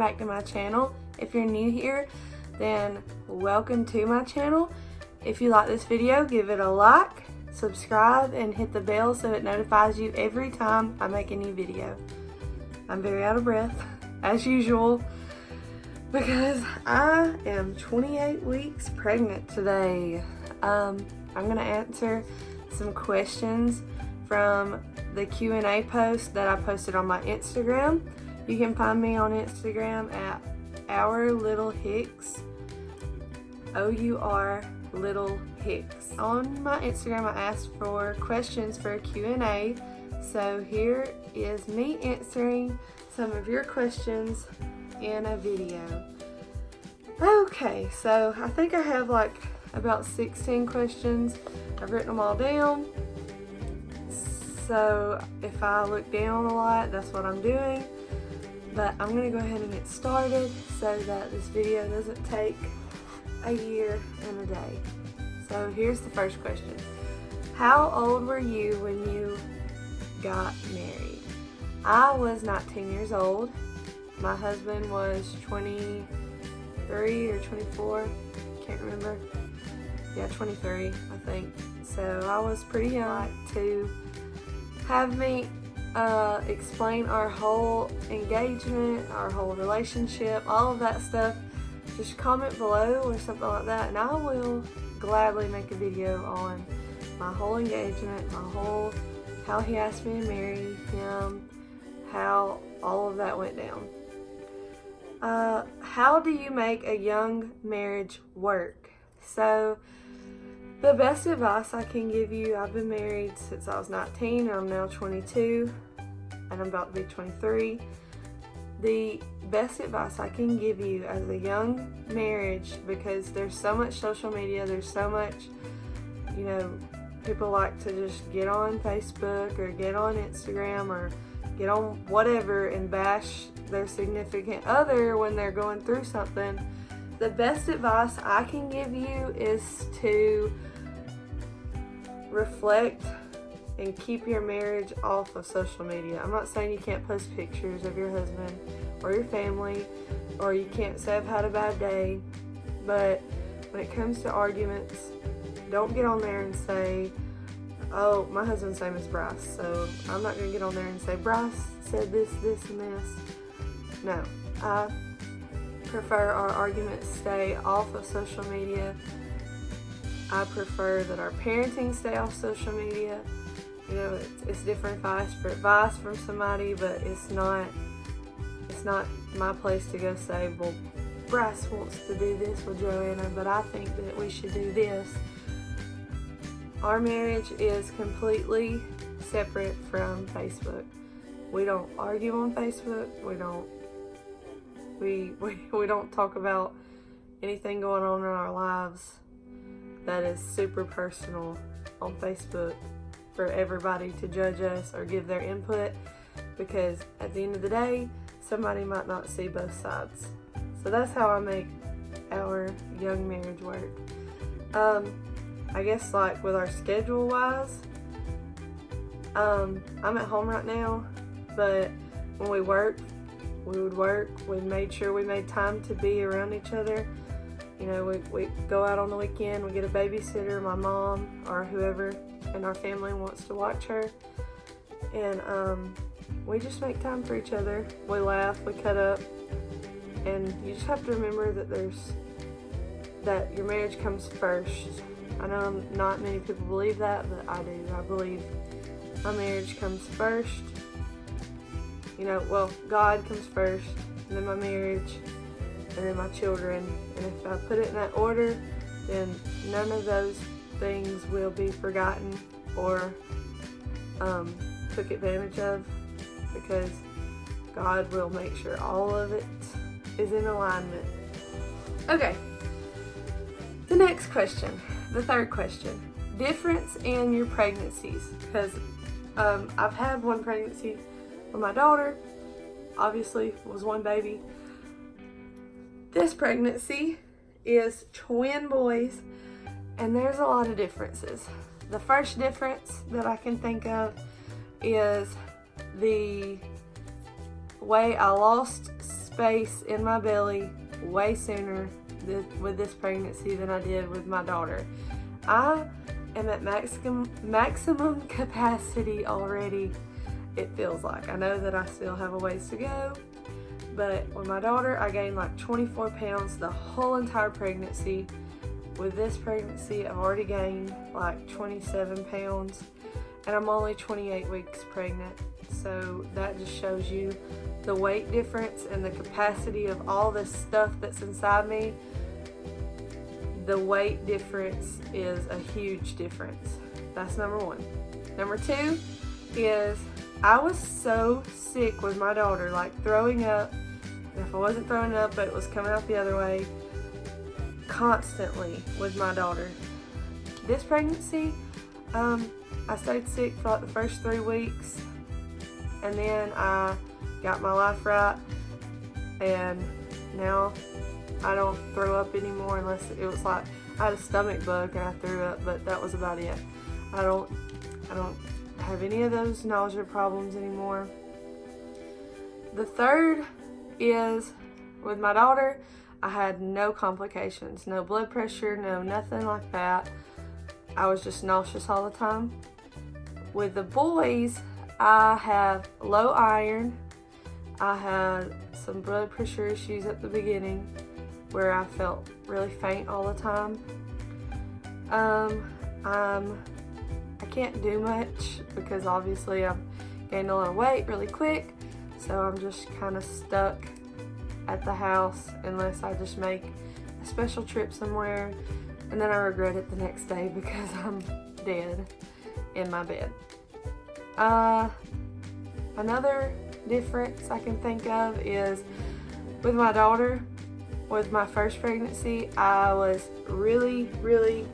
back to my channel. If you're new here, then welcome to my channel. If you like this video, give it a like, subscribe, and hit the bell so it notifies you every time I make a new video. I'm very out of breath, as usual, because I am 28 weeks pregnant today. I'm going to answer some questions from the Q&A post that I posted on my Instagram. You can find me on Instagram at Our Little Hicks, O-U-R Little Hicks. On my Instagram, I asked for questions for a Q&A, so here is me answering some of your questions in a video. Okay, so I think I have like about 16 questions. I've written them all down. So if I look down a lot, that's what I'm doing. But I'm gonna go ahead and get started so that this video doesn't take a year and a day. So here's the first question. How old were you when you got married? I was 19 years old. My husband was 23 or 24, can't remember. Yeah, 23, I think. So I was pretty young to have me explain our whole engagement, our whole relationship, all of that stuff. Just comment below or something like that, and I will gladly make a video on my whole engagement, how he asked me to marry him, how all of that went down. How do you make a young marriage work? So the best advice I can give you, I've been married since I was 19 and I'm now 22 and I'm about to be 23. The best advice I can give you as a young marriage, because there's so much social media, there's so much, people like to just get on Facebook or get on Instagram or get on whatever and bash their significant other when they're going through something. The best advice I can give you is to reflect and keep your marriage off of social media. I'm not saying you can't post pictures of your husband or your family, or you can't say I've had a bad day, but when it comes to arguments, don't get on there and say, oh, my husband's name is Bryce, so I'm not going to get on there and say Bryce said this, this, and this. No, I prefer our arguments stay off of social media. I prefer that our parenting stay off social media. It's different if I ask for advice from somebody, but it's not my place to go say, well, Bryce wants to do this with Joanna, but I think that we should do this. Our marriage is completely separate from Facebook. We don't argue on Facebook. We don't talk about anything going on in our lives that is super personal on Facebook for everybody to judge us or give their input, because at the end of the day, somebody might not see both sides. So that's how I make our young marriage work. I guess like with our schedule wise, I'm at home right now, but when we work, we made sure we made time to be around each other. We go out on the weekend, we get a babysitter, my mom or whoever in our family wants to watch her, and we just make time for each other. We laugh, we cut up, and you just have to remember that your marriage comes first. I know not many people believe that, but I do. I believe my marriage comes first. God comes first, and then my marriage, and then my children. And if I put it in that order, then none of those things will be forgotten or took advantage of, because God will make sure all of it is in alignment. Okay, the next question, the third question, difference in your pregnancies, because I've had one pregnancy with my daughter, obviously was one baby. This pregnancy is twin boys, and there's a lot of differences. The first difference that I can think of is the way I lost space in my belly way sooner with this pregnancy than I did with my daughter. I am at maximum capacity already, it feels like. I know that I still have a ways to go, but with my daughter, I gained like 24 pounds the whole entire pregnancy. With this pregnancy, I've already gained like 27 pounds, and I'm only 28 weeks pregnant. So that just shows you the weight difference and the capacity of all this stuff that's inside me. The weight difference is a huge difference. That's number one. Number two is I was so sick with my daughter, like throwing up. And if I wasn't throwing up, but it was coming out the other way, constantly with my daughter. This pregnancy, I stayed sick for like the first 3 weeks, and then I got my life right, and now I don't throw up anymore unless it was like I had a stomach bug and I threw up, but that was about it. I don't have any of those nausea problems anymore. The third is with my daughter, I had no complications, no blood pressure, no nothing like that. I was just nauseous all the time. With the boys, I have low iron. I had some blood pressure issues at the beginning where I felt really faint all the time. I can't do much because obviously I've gained a lot of weight really quick, so I'm just kind of stuck at the house unless I just make a special trip somewhere, and then I regret it the next day because I'm dead in my bed. Another difference I can think of is with my daughter. With my first pregnancy, I was really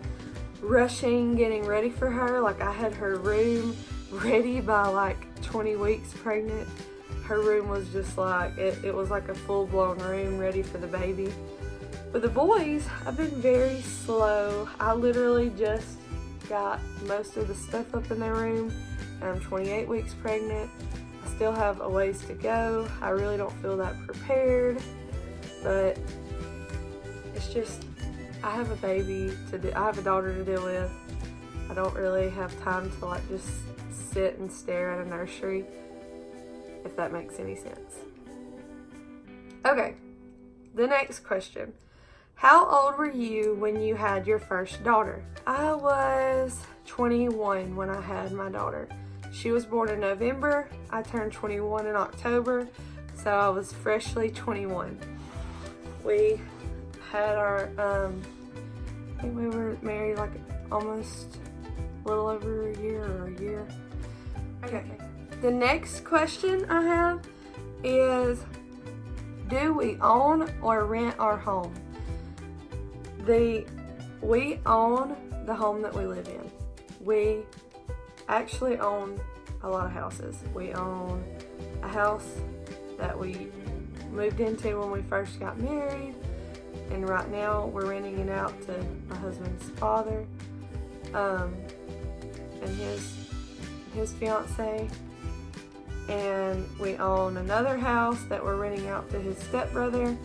rushing getting ready for her. Like I had her room ready by like 20 weeks pregnant. Her room was just like, it was like a full-blown room ready for the baby. With the boys, I've been very slow. I literally just got most of the stuff up in their room, and I'm 28 weeks pregnant. I still have a ways to go. I really don't feel that prepared, but it's just, I have a baby to do, I have a daughter to deal with. I don't really have time to like just sit and stare at a nursery, if that makes any sense. Okay, the next question. How old were you when you had your first daughter? I was 21 when I had my daughter. She was born in November. I turned 21 in October, so I was freshly 21. We had our, I think we were married like almost a little over a year or a year. Okay. The next question I have is, do we own or rent our home? We own the home that we live in. We actually own a lot of houses. We own a house that we moved into when we first got married, and right now we're renting it out to my husband's father and his fiance. And we own another house that we're renting out to his stepbrother,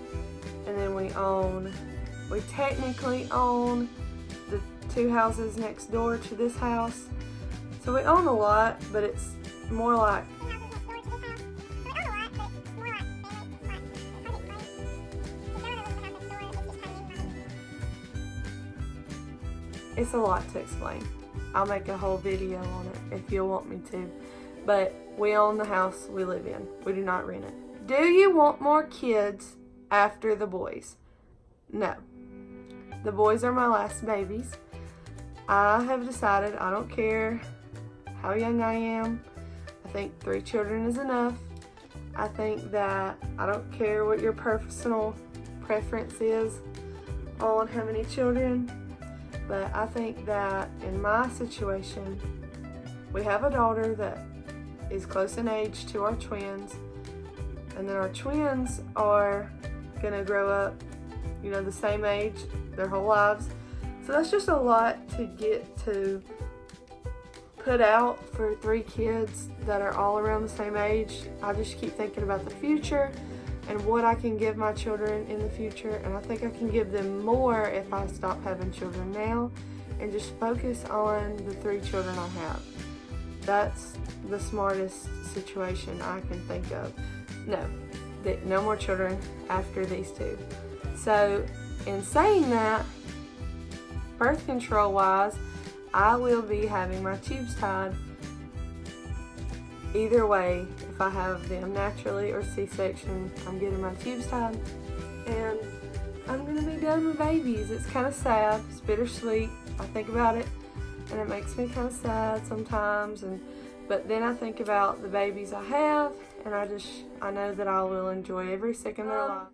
and then we technically own the 2 houses next door to this house. So we own a lot, but it's more like it's a lot to explain. I'll make a whole video on it if you want me to. But we own the house we live in. We do not rent it. Do you want more kids after the boys? No. The boys are my last babies. I have decided I don't care how young I am. I think 3 children is enough. I think that I don't care what your personal preference is on how many children, but I think that in my situation, we have a daughter that is close in age to our twins, and then our twins are gonna grow up, the same age their whole lives. So that's just a lot to get to put out for 3 kids that are all around the same age. I just keep thinking about the future, and what I can give my children in the future, and I think I can give them more if I stop having children now and just focus on the 3 children I have. That's the smartest situation I can think of. No more children after these 2. So in saying that, birth control wise, I will be having my tubes tied either way. If I have them naturally or C-section, I'm getting my tubes tied, and I'm gonna be done with babies. It's kind of sad, it's bittersweet. I think about it and it makes me kind of sad sometimes, but then I think about the babies I have, and I know that I will enjoy every second of their life.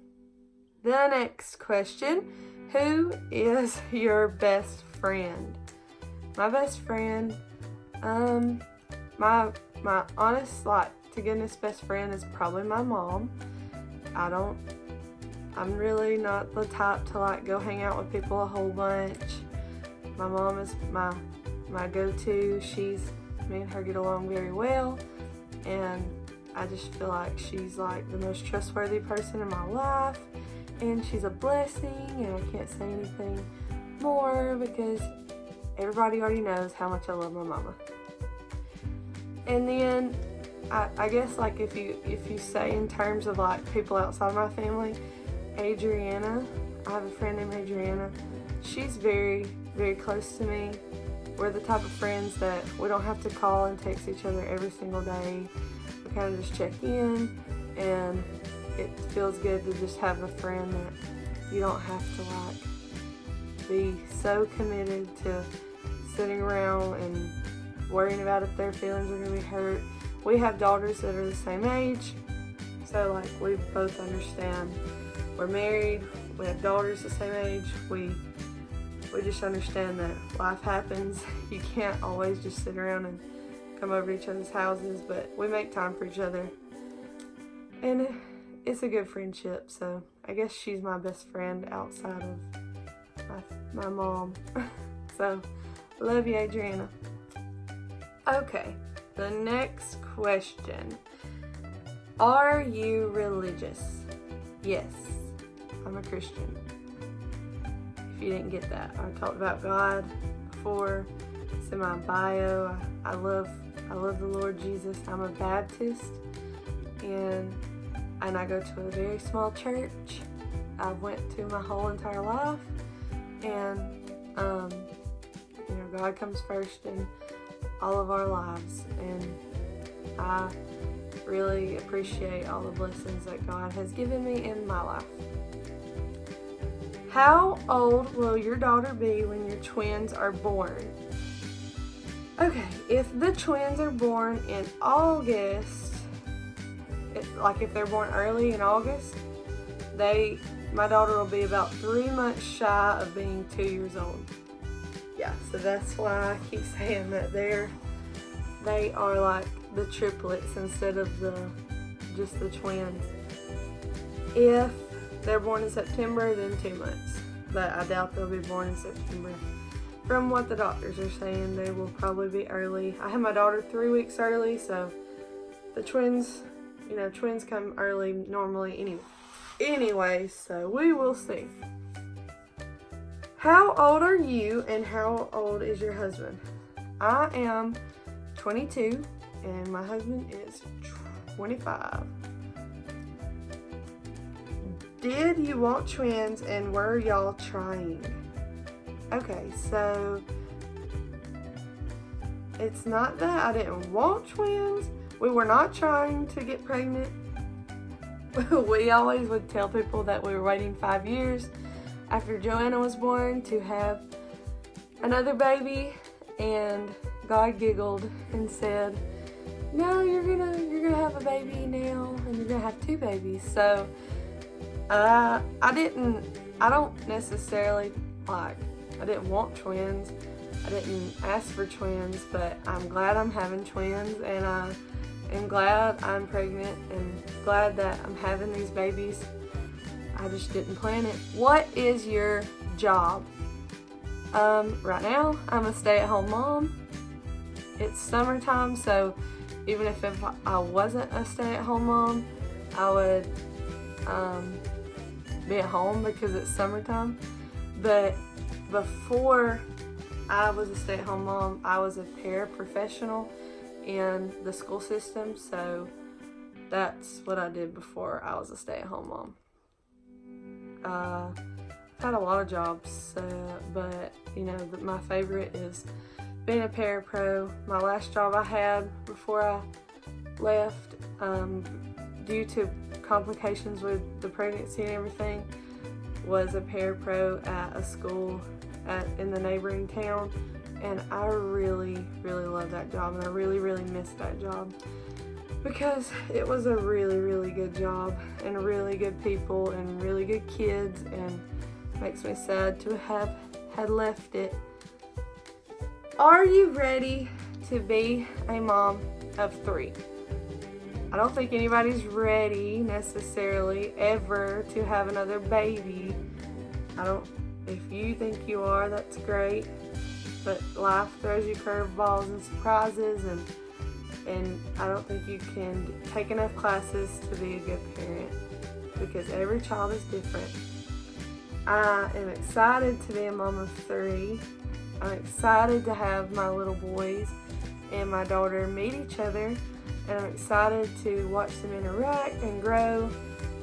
The next question: who is your best friend? My best friend, my honest, like, to goodness best friend is probably my mom. I'm really not the type to like go hang out with people a whole bunch. My mom is my go-to. Me and her get along very well, and I just feel like she's like the most trustworthy person in my life, and she's a blessing, and I can't say anything more because everybody already knows how much I love my mama. And then I guess, like, if you say in terms of like people outside my family, Adriana, I have a friend named Adriana. She's very, very close to me. We're the type of friends that we don't have to call and text each other every single day. We kind of just check in, and it feels good to just have a friend that you don't have to like be so committed to sitting around and worrying about if their feelings are going to be hurt. We have daughters that are the same age, so like we both understand. We're married, we have daughters the same age. We just understand that life happens. You can't always just sit around and come over to each other's houses, but we make time for each other. And it's a good friendship, so I guess she's my best friend outside of my mom. So, love you, Adriana. Okay, the next question. Are you religious? Yes, I'm a Christian. If you didn't get that, I talked about God before. It's in my bio. I love the Lord Jesus. I'm a Baptist, and I go to a very small church. I've went to my whole entire life, and God comes first in all of our lives, and I really appreciate all the blessings that God has given me in my life. How old will your daughter be when your twins are born? Okay, if the twins are born in August, if they're born early in August, my daughter will be about 3 months shy of being 2 years old. Yeah, so that's why I keep saying that they are like the triplets instead of just the twins. If they're born in September, then 2 months, but I doubt they'll be born in September. From what the doctors are saying, they will probably be early. I had my daughter 3 weeks early, so the twins come early normally anyway, so we will see. How old are you, and how old is your husband? I am 22, and my husband is 25. Did you want twins, and were y'all trying? Okay, so it's not that I didn't want twins. We were not trying to get pregnant. We always would tell people that we were waiting 5 years after Joanna was born to have another baby, and God giggled and said, "No, you're gonna have a baby now, and you're gonna have 2 babies." So I didn't want twins. I didn't ask for twins, but I'm glad I'm having twins, and I am glad I'm pregnant, and glad that I'm having these babies. I just didn't plan it. What is your job? Right now, I'm a stay-at-home mom. It's summertime, so even if I wasn't a stay-at-home mom, I would be at home because it's summertime. But before I was a stay-at-home mom, I was a paraprofessional in the school system, so that's what I did before I was a stay-at-home mom. I've had a lot of jobs, but my favorite is being a parapro. My last job I had before I left, due to complications with the pregnancy and everything, was a parapro at a school in the neighboring town, and I really, really love that job, and I really, really miss that job because it was a really, really good job and really good people and really good kids, and makes me sad to have had left it. Are you ready to be a mom of 3? I don't think anybody's ready necessarily ever to have another baby. If you think you are, that's great. But life throws you curveballs and surprises, and I don't think you can take enough classes to be a good parent because every child is different. I am excited to be a mom of 3. I'm excited to have my little boys and my daughter meet each other, and I'm excited to watch them interact and grow,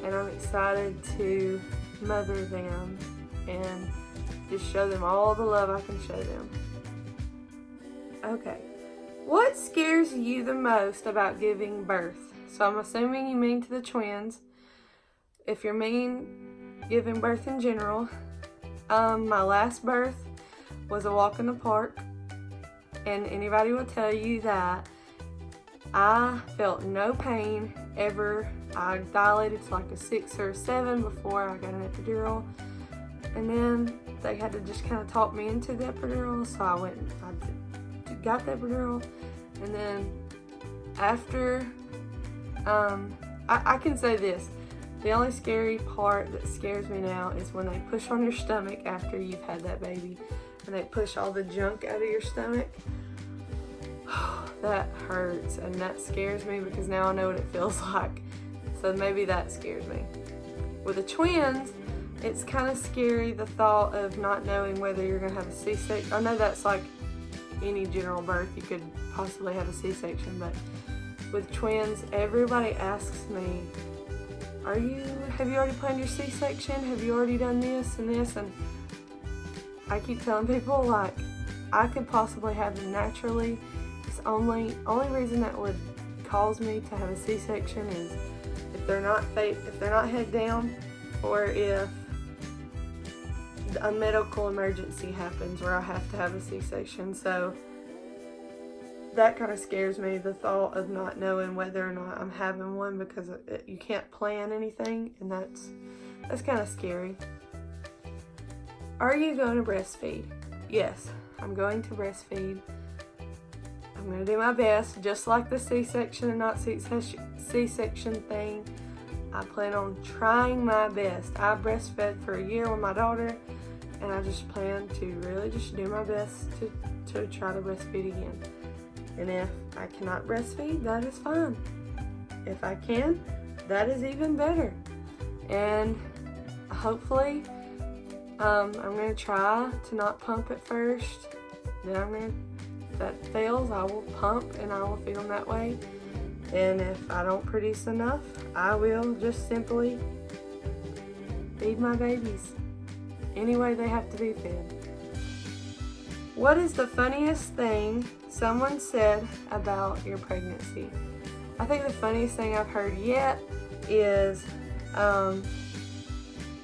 and I'm excited to mother them and just show them all the love I can show them. Okay, what scares you the most about giving birth? So I'm assuming you mean to the twins. If you mean giving birth in general, my last birth was a walk in the park, and anybody will tell you that I felt no pain ever. I dilated to like a 6 or a 7 before I got an epidural, and then they had to just kind of talk me into the epidural, so I went and I got the epidural, and then after, I can say this, the only scary part that scares me now is when they push on your stomach after you've had that baby, and they push all the junk out of your stomach. That hurts, and that scares me because now I know what it feels like. So maybe that scares me. With the twins, it's kind of scary, the thought of not knowing whether you're going to have a C-section. I know that's like any general birth, you could possibly have a C-section, but with twins, everybody asks me, have you already planned your C-section? Have you already done this and this? And I keep telling people, like, I could possibly have them naturally. It's only reason that would cause me to have a C-section is if they're not head down, or if a medical emergency happens where I have to have a C-section. So that kind of scares me, the thought of not knowing whether or not I'm having one, because you can't plan anything, and that's kind of scary. Are you going to breastfeed? Yes, I'm going to breastfeed. I'm going to do my best, just like the C-section and not C-section thing. I plan on trying my best. I breastfed for a year with my daughter, and I just plan to really just do my best to try to breastfeed again. And if I cannot breastfeed, that is fine. If I can, that is even better. And hopefully, I'm going to try to not pump at first. Then if that fails, I will pump and I will feed them that way. And if I don't produce enough, I will just simply feed my babies any way they have to be fed. What is the funniest thing someone said about your pregnancy? I think the funniest thing I've heard yet is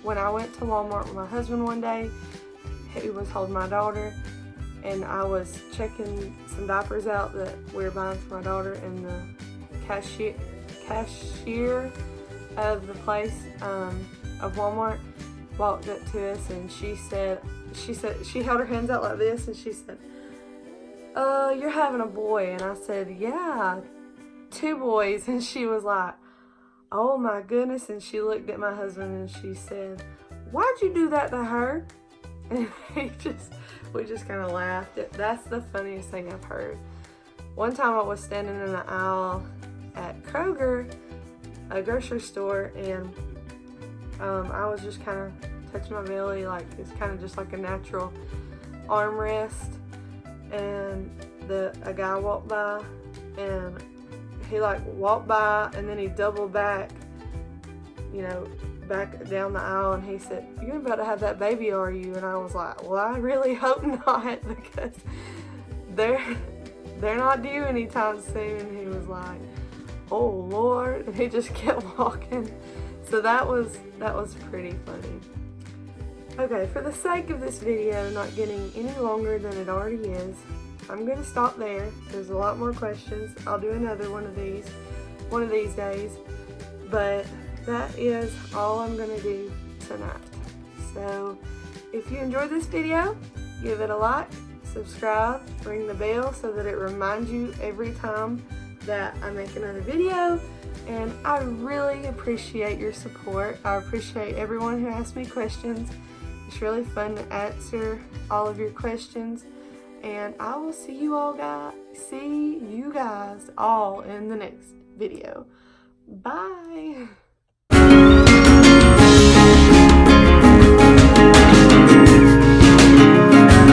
when I went to Walmart with my husband one day. He was holding my daughter, and I was checking some diapers out that we were buying for my daughter, and the cashier of the place of Walmart walked up to us, and she held her hands out like this, and she said, you're having a boy. And I said, yeah, 2 boys. And she was like, oh my goodness. And she looked at my husband and she said, why'd you do that to her? And we just kind of laughed. That's the funniest thing I've heard. One time I was standing in the aisle at Kroger, a grocery store, and I was just kind of touching my belly, like it's kind of just like a natural armrest, and a guy walked by, and he like walked by and then he doubled back, you know, back down the aisle, and he said, "You're about to have that baby, are you?" And I was like, "Well, I really hope not, because they're not due anytime soon." And he was like, "Oh Lord," and he just kept walking. So that was pretty funny. Okay, for the sake of this video not getting any longer than it already is, I'm going to stop there. There's a lot more questions. I'll do another one of these days. But that is all I'm going to do tonight. So if you enjoyed this video, give it a like, subscribe, ring the bell so that it reminds you every time that I make another video. And I really appreciate your support. I appreciate everyone who asks me questions. It's really fun to answer all of your questions. And I will see you guys all in the next video. Bye.